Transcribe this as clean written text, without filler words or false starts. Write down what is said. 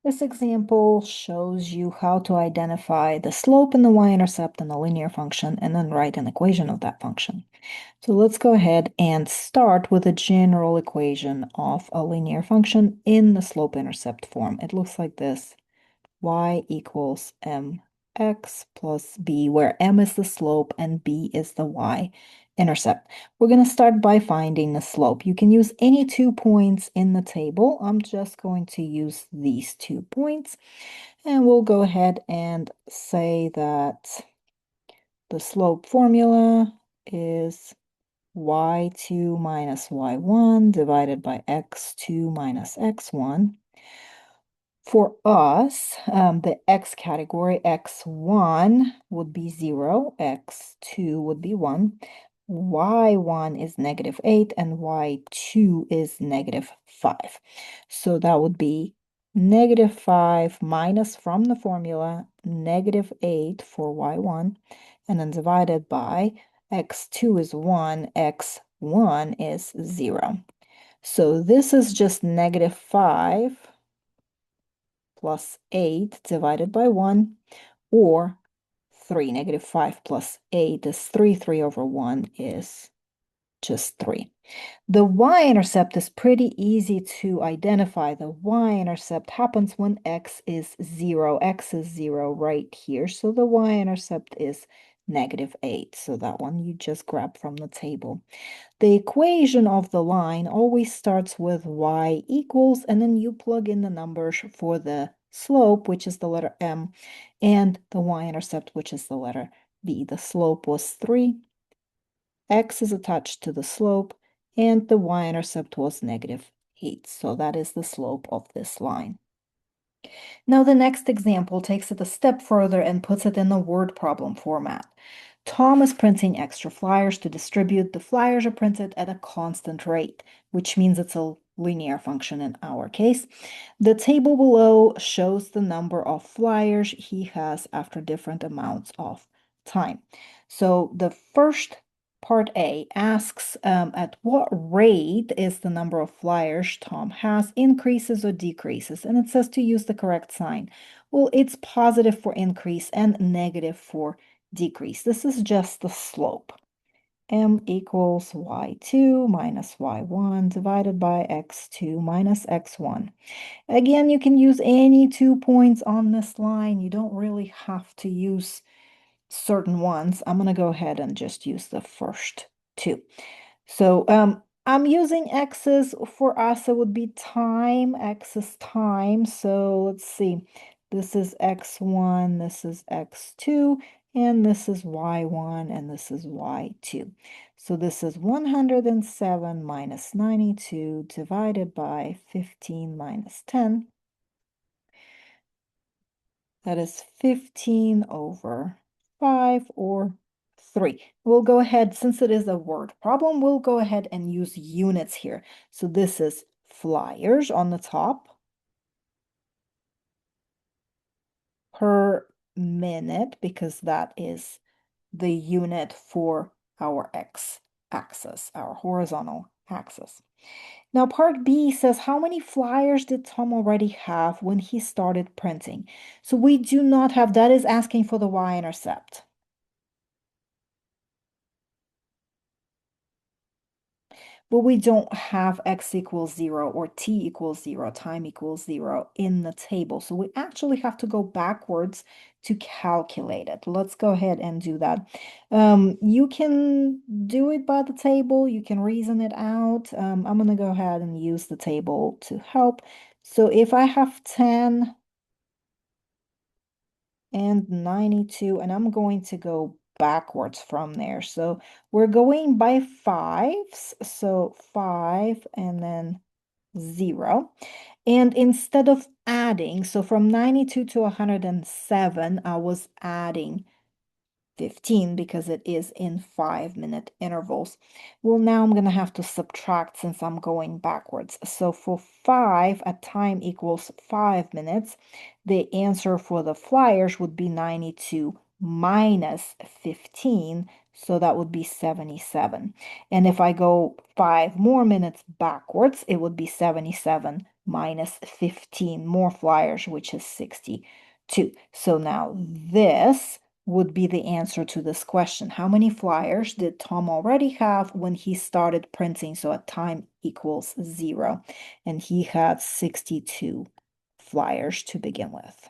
This example shows you how to identify the slope and the y-intercept in a linear function and then write an equation of that function. So let's go ahead and start with a general equation of a linear function in the slope-intercept form. It looks like this: y equals mx plus b, where m is the slope and b is the y-intercept. We're going to start by finding the slope. You can use any 2 points in the table. I'm just going to use these 2 points, and we'll go ahead and say that the slope formula is y2 minus y1 divided by x2 minus x1. For us, the x category, x1 would be 0, x2 would be 1, y1 is -8, and y2 is -5. So that would be -5 minus from the formula, -8 for y1, and then divided by x2 is 1, x1 is 0. So this is just -5 plus 8 divided by 1, or 3. -5 plus 8 is 3. 3 over 1 is just 3. The y-intercept is pretty easy to identify. The y-intercept happens when x is 0. X is 0 right here, so the y-intercept is -8. So that one you just grab from the table. The equation of the line always starts with y equals, and then you plug in the numbers for the slope, which is the letter m, and the y-intercept, which is the letter b. The slope was 3, x is attached to the slope, and the y-intercept was -8. So that is the slope of this line. Now the next example takes it a step further and puts it in the word problem format. Tom is printing extra flyers to distribute. The flyers are printed at a constant rate, which means it's a linear function in our case. The table below shows the number of flyers he has after different amounts of time. So the first part A asks at what rate is the number of flyers Tom has, increases or decreases, and it says to use the correct sign. Well, it's positive for increase and negative for decrease. This is just the slope. M equals y2 minus y1 divided by x2 minus x1. Again, you can use any 2 points on this line. You don't really have to use certain ones. I'm going to go ahead and just use the first 2. So I'm using x's. For us, it would be time. X is time. So let's see. This is x1, this is x2, and this is y1, and this is y2. So this is 107 minus 92 divided by 15 minus 10. That is 15 over 5, or 3. We'll go ahead, since it is a word problem, we'll go ahead and use units here. So this is flyers on the top per minute, because that is the unit for our x-axis, our horizontal axis. Now, part B says, how many flyers did Tom already have when he started printing? So we do not have, that is asking for the y-intercept. But we don't have x equals 0 or t equals 0, time equals 0 in the table. So we actually have to go backwards to calculate it. Let's go ahead and do that. You can do it by the table. You can reason it out. I'm going to go ahead and use the table to help. So if I have 10 and 92, and I'm going to go backwards from there. So we're going by fives, so 5 and then 0. And instead of adding, so from 92 to 107, I was adding 15 because it is in 5-minute intervals. Well, now I'm going to have to subtract since I'm going backwards. So for 5 at time equals 5 minutes, the answer for the flyers would be 92 minus 15. So that would be 77. And if I go 5 more minutes backwards, it would be 77 minus 15 more flyers, which is 62. So now this would be the answer to this question. How many flyers did Tom already have when he started printing? So at time equals 0. And he had 62 flyers to begin with.